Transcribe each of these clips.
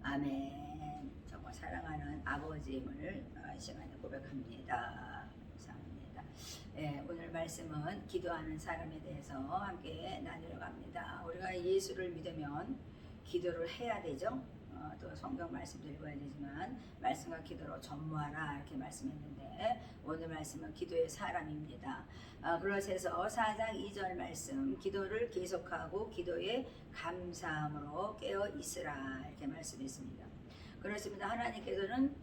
아멘. 정말 사랑하는 아버지임을 시간에 고백합니다. 감사합니다. 네, 오늘 말씀은 기도하는 사람에 대해서 함께 나누려 합니다. 우리가 예수를 믿으면 기도를 해야 되죠. 또 성경 말씀도 읽어야 되지만 말씀과 기도로 전무하라 이렇게 말씀했는데 오늘 말씀은 기도의 사람입니다. 그러셔서 4장 2절 말씀 기도를 계속하고 기도에 감사함으로 깨어 있으라 이렇게 말씀했습니다. 그렇습니다. 하나님께서는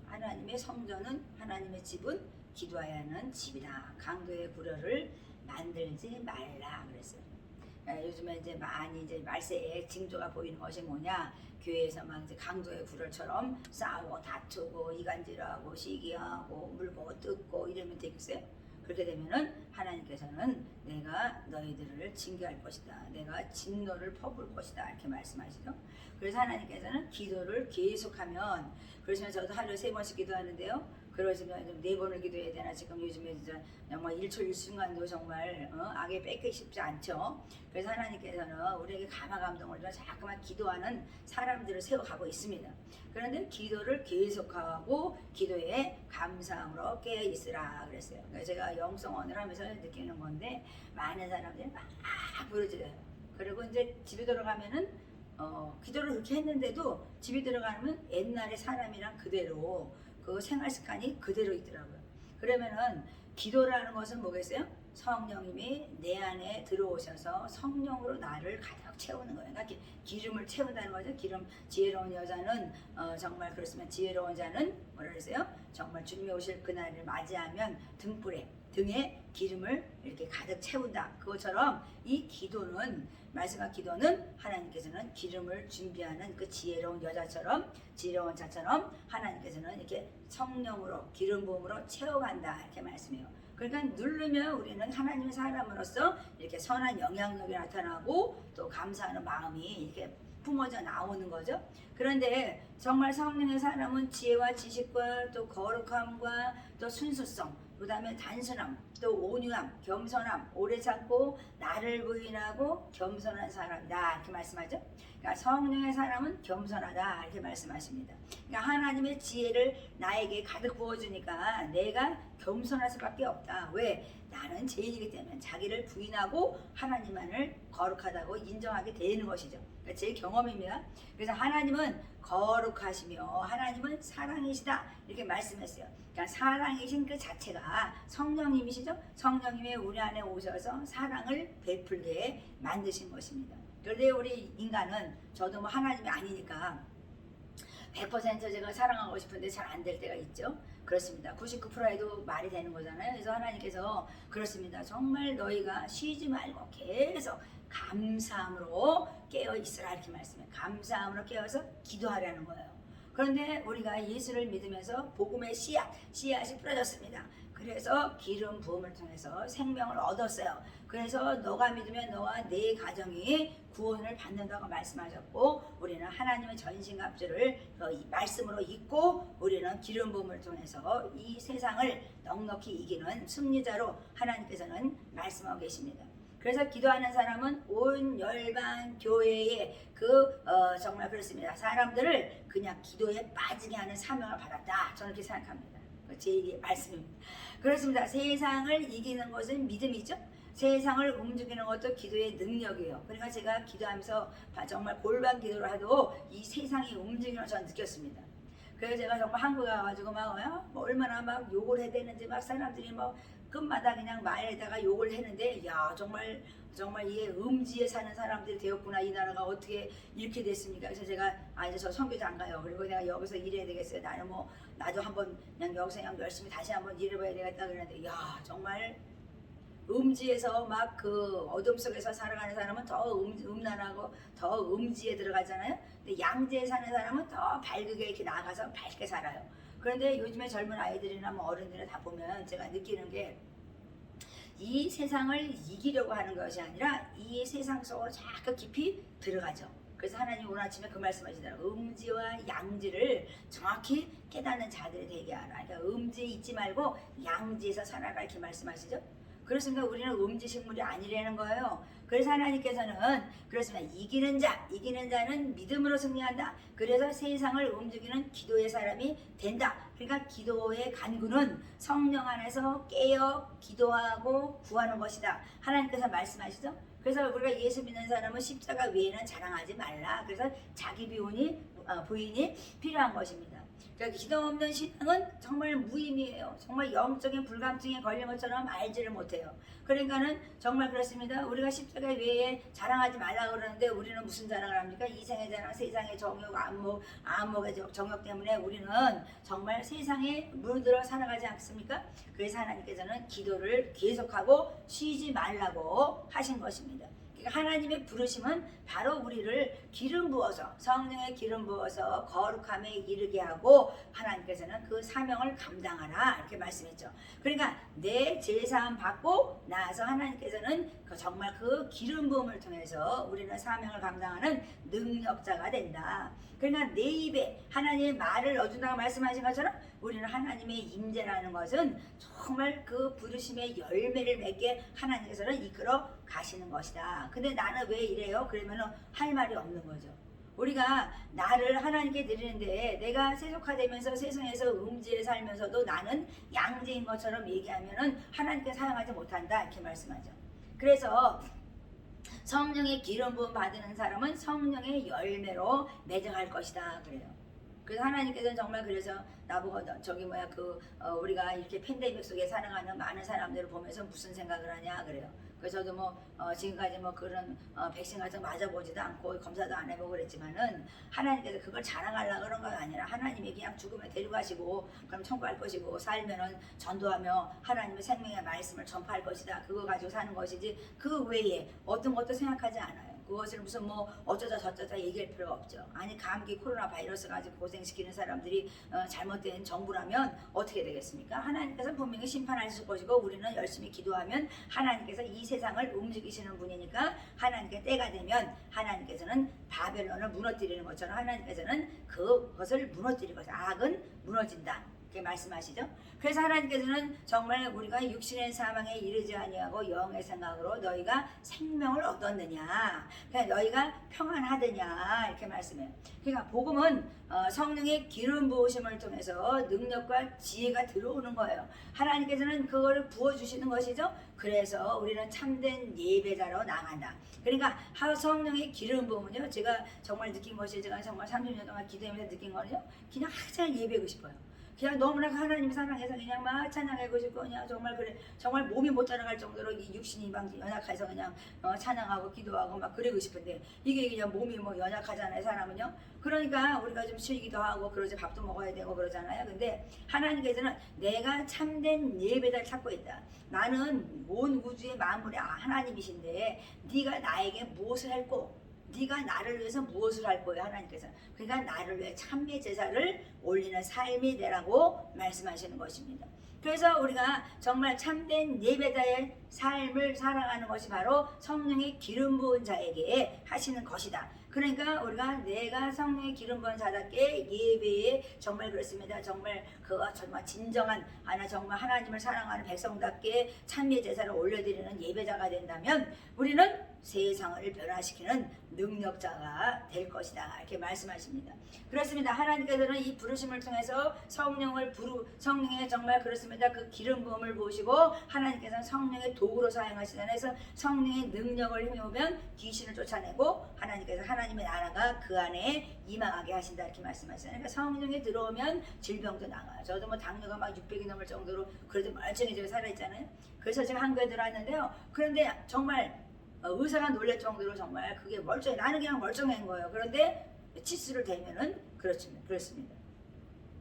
하나님의 성전은 하나님의 집은 기도해야 하는 집이다. 강도의 구려를 만들지 말라 그랬어요. 요즘에 이제 많이 이제 말세에 징조가 보이는 것이 뭐냐? 교회에서 막 이제 강도의 구걸처럼 싸우고 다투고 이간질하고 시기하고 물고 뜯고 이러면 되겠어요? 그렇게 되면은 하나님께서는 내가 너희들을 징계할 것이다. 내가 진노를 퍼부을 것이다. 이렇게 말씀하시죠. 그래서 하나님께서는 기도를 계속하면 그러시면 저도 하루에 3번씩 기도하는데요. 그러시면 4번을 기도해야 되나 지금 요즘에 진짜 정말 1초 1순간도 정말 악에 뺏기 쉽지 않죠. 그래서 하나님께서는 우리에게 감화감동을 줘 자꾸만 기도하는 사람들을 세워가고 있습니다. 그런데 기도를 계속하고 기도에 감사함으로 깨어 있으라 그랬어요. 그러니까 제가 영성원을 하면서 느끼는 건데 많은 사람들이 막 부르짖어요. 그리고 이제 집에 들어가면은 기도를 그렇게 했는데도 집에 들어가면 옛날의 사람이랑 그대로 그 생활 습관이 그대로 있더라고요. 그러면은 기도라는 것은 뭐겠어요? 성령님이 내 안에 들어오셔서 성령으로 나를 가득 채우는 거예요. 그러니까 기름을 채운다는 거죠. 기름 지혜로운 여자는 정말 그렇지만 지혜로운 자는 뭐라 그랬어요? 정말 주님이 오실 그날을 맞이하면 등에 기름을 이렇게 가득 채운다. 그것처럼 이 기도는 말씀과 기도는 하나님께서는 기름을 준비하는 그 지혜로운 여자처럼 지혜로운 자처럼 하나님께서는 이렇게 성령으로 기름 부음으로 채워간다 이렇게 말씀해요. 그러니까 누르면 우리는 하나님의 사람으로서 이렇게 선한 영향력이 나타나고 또 감사하는 마음이 이렇게 품어져 나오는 거죠. 그런데 정말 성령의 사람은 지혜와 지식과 또 거룩함과 또 순수성, 그 다음에 단순함, 또 온유함, 겸손함, 오래 참고 나를 부인하고 겸손한 사람이다 이렇게 말씀하죠. 그러니까 성령의 사람은 겸손하다 이렇게 말씀하십니다. 그러니까 하나님의 지혜를 나에게 가득 부어주니까 내가 겸손할 수밖에 없다. 왜? 나는 죄인이기 때문에 자기를 부인하고 하나님만을 거룩하다고 인정하게 되는 것이죠. 그러니까 제 경험입니다. 그래서 하나님은 거룩하시며 하나님은 사랑이시다 이렇게 말씀했어요. 그러니까 사랑이신 그 자체가 성령님이시죠. 성령님이 우리 안에 오셔서 사랑을 베풀게 만드신 것입니다. 그런데 우리 인간은 저도 뭐 하나님이 아니니까 100% 제가 사랑하고 싶은데 잘 안 될 때가 있죠. 그렇습니다. 99%에도 말이 되는 거잖아요. 그래서 하나님께서 그렇습니다. 정말 너희가 쉬지 말고 계속 감사함으로 깨어 있으라 이렇게 말씀해요. 감사함으로 깨어서 기도하라는 거예요. 그런데 우리가 예수를 믿으면서 복음의 씨앗이 뿌려졌습니다. 그래서 기름 부음을 통해서 생명을 얻었어요. 그래서 너가 믿으면 너와 네 가정이 구원을 받는다고 말씀하셨고 우리는 하나님의 전신갑주를 말씀으로 잊고 우리는 기름 부음을 통해서 이 세상을 넉넉히 이기는 승리자로 하나님께서는 말씀하고 계십니다. 그래서 기도하는 사람은 온 열방 교회에 정말 그렇습니다. 사람들을 그냥 기도에 빠지게 하는 사명을 받았다. 저는 그렇게 생각합니다. 제 말씀입니다. 그렇습니다. 세상을 이기는 것은 믿음이죠. 세상을 움직이는 것도 기도의 능력이에요. 그러니까 제가 기도하면서 정말 골반 기도를 해도 이 세상이 움직이는 걸 저는 느꼈습니다. 그래서 제가 정말 한국에 와가지고 뭐 얼마나 막 욕을 해야 되는지 막 사람들이 뭐 끝마다 그냥 말에다가 욕을 했는데 야 정말 이 음지에 사는 사람들이 되었구나. 이 나라가 어떻게 이렇게 됐습니까? 그래서 제가 이제 저 선교장 안 가요. 그리고 내가 여기서 일해야 되겠어요. 나는 뭐 나도 한번 그냥 여기서 그냥 열심히 다시 한번 일해봐야 되겠다 그랬는데 야 정말 음지에서 막 그 어둠 속에서 살아가는 사람은 더 음란하고 더 음지에 들어가잖아요. 근데 양지에 사는 사람은 더 밝게 이렇게 나가서 밝게 살아요. 그런데 요즘에 젊은 아이들이나 뭐 어른들을 다 보면 제가 느끼는 게 이 세상을 이기려고 하는 것이 아니라 이 세상 속으로 자꾸 깊이 들어가죠. 그래서 하나님 오늘 아침에 그 말씀하시더라고요. 음지와 양지를 정확히 깨닫는 자들이 되게 하라. 그러니까 음지에 있지 말고 양지에서 살아라 이렇게 말씀하시죠. 그렇습니다. 우리는 음지 식물이 아니라는 거예요. 그래서 하나님께서는 그렇습니다. 이기는 자는 믿음으로 승리한다. 그래서 세상을 움직이는 기도의 사람이 된다. 그러니까 기도의 간구는 성령 안에서 깨어 기도하고 구하는 것이다. 하나님께서 말씀하시죠. 그래서 우리가 예수 믿는 사람은 십자가 외에는 자랑하지 말라. 그래서 자기 부인이 필요한 것입니다. 그러니까 기도 없는 신앙은 정말 무의미해요. 정말 영적인 불감증에 걸린 것처럼 알지를 못해요. 그러니까는 정말 그렇습니다. 우리가 십자가 외에 자랑하지 말라 그러는데 우리는 무슨 자랑을 합니까? 이생의 자랑, 세상의 정욕, 안목의 정욕 때문에 우리는 정말 세상에 물들어 살아가지 않습니까? 그래서 하나님께서는 기도를 계속하고 쉬지 말라고 하신 것입니다. 하나님의 부르심은 바로 우리를 기름 부어서 성령의 기름 부어서 거룩함에 이르게 하고 하나님께서는 그 사명을 감당하라 이렇게 말씀했죠. 그러니까 내 제사함 받고 나서 하나님께서는 정말 그 기름 부음을 통해서 우리는 사명을 감당하는 능력자가 된다. 그러니까 내 입에 하나님의 말을 얻는다고 말씀하신 것처럼 우리는 하나님의 임재라는 것은 정말 그 부르심의 열매를 맺게 하나님께서는 이끌어 가시는 것이다. 근데 나는 왜 이래요? 그러면 할 말이 없는 거죠. 우리가 나를 하나님께 드리는데 내가 세속화되면서 세상에서 음지에 살면서도 나는 양지인 것처럼 얘기하면은 하나님께 사용하지 못한다 이렇게 말씀하죠. 그래서 성령의 기름 부음 받는 사람은 성령의 열매로 맺어갈 것이다 그래요. 그래서 하나님께서는 정말 그래서 나보고 우리가 이렇게 팬데믹 속에 살아가는 많은 사람들을 보면서 무슨 생각을 하냐 그래요. 그래서 저도 지금까지 그런 백신 같은 거 맞아보지도 않고 검사도 안 해보고 그랬지만은 하나님께서 그걸 자랑하려고 그런 건 아니라 하나님이 그냥 죽으면 데려가시고 그럼 천국할 것이고 살면은 전도하며 하나님의 생명의 말씀을 전파할 것이다. 그거 가지고 사는 것이지 그 외에 어떤 것도 생각하지 않아요. 그것을 무슨 어쩌자 저쩌자 얘기할 필요가 없죠. 아니 감기 코로나 바이러스 가지고 고생시키는 사람들이 잘못된 정부라면 어떻게 되겠습니까? 하나님께서 분명히 심판하실 것이고 우리는 열심히 기도하면 하나님께서 이 세상을 움직이시는 분이니까 하나님께 때가 되면 하나님께서는 바벨론을 무너뜨리는 것처럼 하나님께서는 그것을 무너뜨릴 것이다. 악은 무너진다. 말씀하시죠. 그래서 하나님께서는 정말 우리가 육신의 사망에 이르지 아니하고 영의 생각으로 너희가 생명을 얻었느냐, 그러니까 너희가 평안하느냐 이렇게 말씀해요. 그러니까 복음은 성령의 기름 부으심을 통해서 능력과 지혜가 들어오는 거예요. 하나님께서는 그거를 부어주시는 것이죠. 그래서 우리는 참된 예배자로 나간다. 그러니까 성령의 기름 부음은요, 제가 정말 느낀 것이 제가 정말 30년 동안 기도하면서 느낀 거는요, 그냥 항상 예배하고 싶어요. 그냥 너무나 하나님 사랑해서 그냥 막 찬양하고 싶고 그냥 정말 몸이 못 따라갈 정도로 이 육신이 막 연약해서 그냥 찬양하고 기도하고 막 그러고 싶은데 이게 그냥 몸이 연약하잖아요 사람은요. 그러니까 우리가 좀 쉬기도 하고 그러지 밥도 먹어야 되고 그러잖아요. 근데 하나님께서는 내가 참된 예배자를 찾고 있다. 나는 온 우주의 만물의 하나님이신데 네가 나에게 무엇을 할꼬? 네가 나를 위해서 무엇을 할 거야 하나님께서. 그러니까 나를 위해 참회 제사를 올리는 삶이 되라고 말씀하시는 것입니다. 그래서 우리가 정말 참된 예배자의 삶을 살아가는 것이 바로 성령의 기름 부은 자에게 하시는 것이다. 그러니까 우리가 내가 성령의 기름 부은 자답게 예배에 정말 그렇습니다. 정말 진정한 정말 하나님을 사랑하는 백성답게 참회 제사를 올려드리는 예배자가 된다면 우리는 세상을 변화시키는 능력자가 될 것이다. 이렇게 말씀하십니다. 그렇습니다. 하나님께서는 이 부르심을 통해서 성령의 정말 그렇습니다. 그 기름 부음을 보시고 하나님께서는 성령의 도구로 사용하시잖아요. 그래서 성령의 능력을 힘입으면 귀신을 쫓아내고 하나님께서 하나님의 나라가 그 안에 임하게 하신다. 이렇게 말씀하시잖아요. 그러니까 성령이 들어오면 질병도 나가요. 저도 뭐 당뇨가 막 600이 넘을 정도로 그래도 멀쩡해지고 살아있잖아요. 그래서 제가 한국에 들어왔는데요. 그런데 정말 의사가 놀랄 정도로 정말 그게 멀쩡해. 나는 그냥 멀쩡한 거예요. 그런데 치수를 대면은 그렇습니다.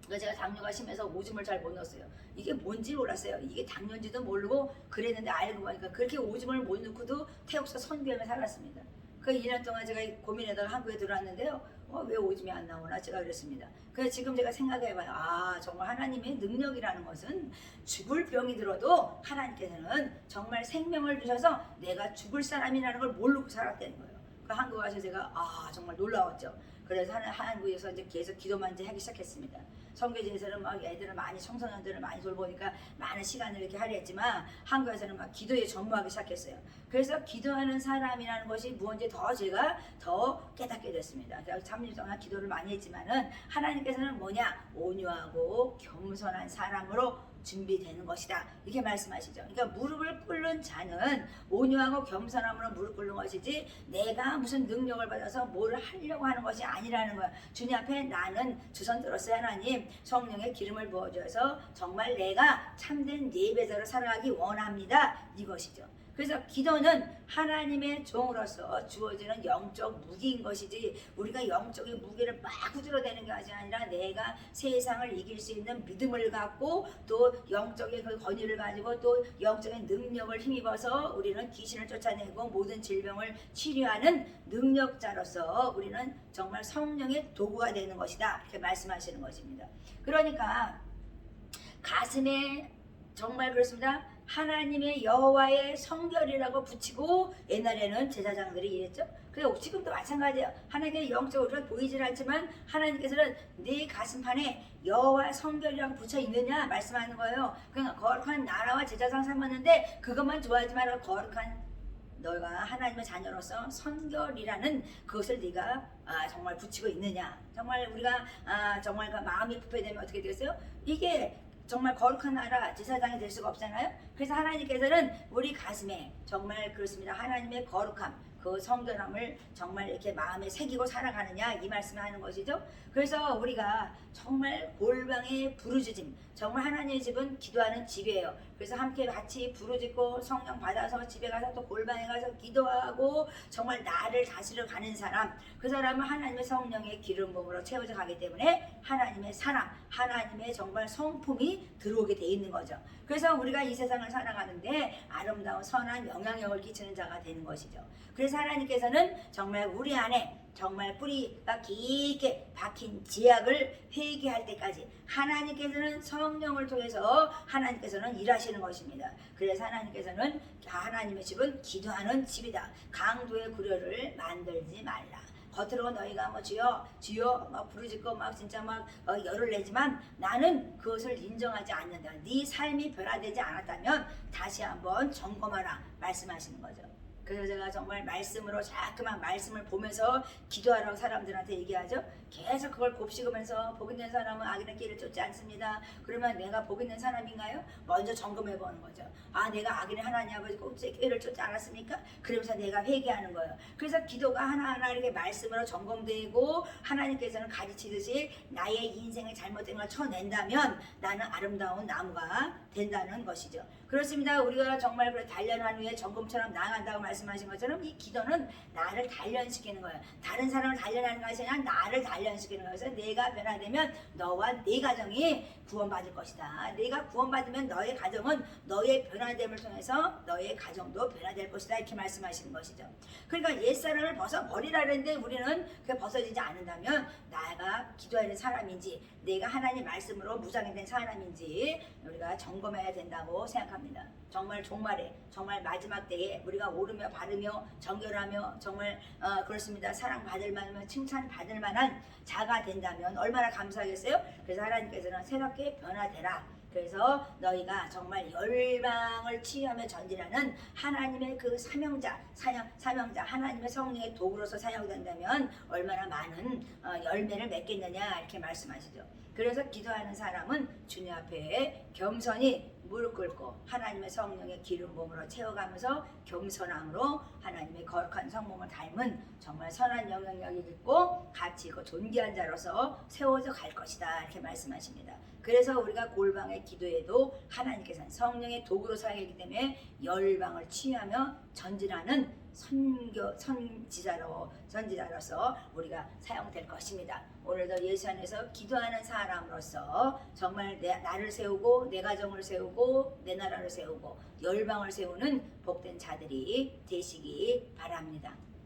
그래서 제가 당뇨가 심해서 오줌을 잘 못 넣었어요. 이게 뭔지 몰랐어요. 이게 당뇨인지도 모르고 그랬는데 알고 보니까 그렇게 오줌을 못 넣고도 태국서 선교하며 살았습니다. 그 2년 동안 제가 고민하다가 한국에 들어왔는데요. 왜 오줌이 안 나오나 제가 그랬습니다. 그래서 지금 제가 생각해봐요. 정말 하나님의 능력이라는 것은 죽을 병이 들어도 하나님께서는 정말 생명을 주셔서 내가 죽을 사람이라는 걸 모르고 살았다는 거예요. 그 한국 와서 제가 정말 놀라웠죠. 그래서 한국에서 이제 계속 기도만 이제 하기 시작했습니다. 선교지에서는 막 애들을 많이 청소년들을 많이 돌보니까 많은 시간을 이렇게 하려 했지만 한국에서는 막 기도에 전무하기 시작했어요. 그래서 기도하는 사람이라는 것이 무언지 제가 더 깨닫게 됐습니다. 3년 동안 기도를 많이 했지만은 하나님께서는 뭐냐? 온유하고 겸손한 사람으로 준비되는 것이다. 이렇게 말씀하시죠. 그러니까 무릎을 꿇는 자는 온유하고 겸손함으로 무릎 꿇는 것이지 내가 무슨 능력을 받아서 뭐를 하려고 하는 것이 아니라는 거야. 주님 앞에 나는 주선 들었어요. 하나님 성령의 기름을 부어줘서 정말 내가 참된 예배자로 살아가기 원합니다. 이것이죠. 그래서 기도는 하나님의 종으로서 주어지는 영적 무기인 것이지 우리가 영적인 무기를 막 후들어대는 것이 아니라 내가 세상을 이길 수 있는 믿음을 갖고 또 영적인 그 권위를 가지고 또 영적인 능력을 힘입어서 우리는 귀신을 쫓아내고 모든 질병을 치료하는 능력자로서 우리는 정말 성령의 도구가 되는 것이다. 이렇게 말씀하시는 것입니다. 그러니까 가슴에 정말 그렇습니다. 하나님의 여호와의 성결이라고 붙이고 옛날에는 제사장들이 이랬죠. 그래서 지금도 마찬가지예요. 하나님의 영적으로 우리가 보이질 않지만 하나님께서는 네 가슴판에 여호와 성결이라고 붙여 있느냐 말씀하는 거예요. 그러니까 거룩한 나라와 제사장 삼았는데 그것만 좋아하지 말고 거룩한 너가 하나님의 자녀로서 성결이라는 그것을 네가 정말 붙이고 있느냐. 정말 우리가 정말 그 마음이 부패되면 어떻게 되겠어요? 이게 정말 거룩한 나라 제사장이 될 수가 없잖아요. 그래서 하나님께서는 우리 가슴에 정말 그렇습니다. 하나님의 거룩함 그 성결함을 정말 이렇게 마음에 새기고 살아가느냐 이 말씀을 하는 것이죠. 그래서 우리가 정말 골방의 부르짖음 정말 하나님의 집은 기도하는 집이에요. 그래서 함께 같이 부르짖고 성령 받아서 집에 가서 또 골방에 가서 기도하고 정말 나를 다스려 가는 사람 그 사람은 하나님의 성령의 기름 부음으로 채워져 가기 때문에 하나님의 사랑 하나님의 정말 성품이 들어오게 돼 있는 거죠. 그래서 우리가 이 세상을 살아가는데 아름다운 선한 영향력을 끼치는 자가 되는 것이죠. 그래서 하나님께서는 정말 우리 안에 정말 뿌리가 깊게 박힌 지약을 회개할 때까지 하나님께서는 성령을 통해서 하나님께서는 일하시는 것입니다. 그래서 하나님께서는 하나님의 집은 기도하는 집이다. 강도의 구려를 만들지 말라. 겉으로 너희가 뭐 주여 막 부르짖고 막 진짜 막 열을 내지만 나는 그것을 인정하지 않는다. 네 삶이 변화되지 않았다면 다시 한번 점검하라 말씀하시는 거죠. 그래서 제가 정말 말씀으로 자꾸만 말씀을 보면서 기도하라고 사람들한테 얘기하죠. 계속 그걸 곱씹으면서 복 있는 사람은 악인의 길을 쫓지 않습니다. 그러면 내가 복 있는 사람인가요? 먼저 점검해 보는 거죠. 내가 악인의 하나님 아버지 길을 쫓지 않았습니까? 그러면서 내가 회개하는 거예요. 그래서 기도가 하나하나 이렇게 말씀으로 점검되고 하나님께서는 가르치듯이 나의 인생의 잘못된 걸 쳐낸다면 나는 아름다운 나무가 된다는 것이죠. 그렇습니다. 우리가 정말 그래 단련한 후에 점검처럼 나아간다고 말씀하신 것처럼 이 기도는 나를 단련시키는 거예요. 다른 사람을 단련하는 것이 아니라 나를 단련시키는 거예요. 그래서 내가 변화되면 너와 네 가정이 구원받을 것이다. 내가 구원받으면 너의 가정은 너의 변화됨을 통해서 너의 가정도 변화될 것이다. 이렇게 말씀하시는 것이죠. 그러니까 옛사람을 벗어버리라는데 우리는 그게 벗어지지 않는다면 나가 기도하는 사람인지 내가 하나님 말씀으로 무장이 된 사람인지 우리가 점검해야 된다고 생각합니다. 정말 종말에 정말 마지막 때에 우리가 오르며 바르며 정결하며 정말 그렇습니다. 사랑받을 만하면 칭찬받을 만한 자가 된다면 얼마나 감사하겠어요? 그래서 하나님께서는 새롭게 변화되라. 그래서 너희가 정말 열방을 치유하며 전진하는 하나님의 그 사명자 하나님의 성령의 도구로서 사용된다면 얼마나 많은 열매를 맺겠느냐 이렇게 말씀하시죠. 그래서 기도하는 사람은 주님 앞에 겸손히 무릎 꿇고 하나님의 성령의 기름 부음으로 채워가면서 겸손함으로 하나님의 거룩한 성품을 닮은 정말 선한 영향력이 있고 가치 있고 존귀한 자로서 세워져 갈 것이다 이렇게 말씀하십니다. 그래서 우리가 골방의 기도에도 하나님께서는 성령의 도구로 사용하기 때문에 열방을 치유하며 전진하는 선지자로서 우리가 사용될 것입니다. 오늘도 예수 안에서 기도하는 사람으로서 정말 나를 세우고 내 가정을 세우고 내 나라를 세우고 열방을 세우는 복된 자들이 되시기 바랍니다.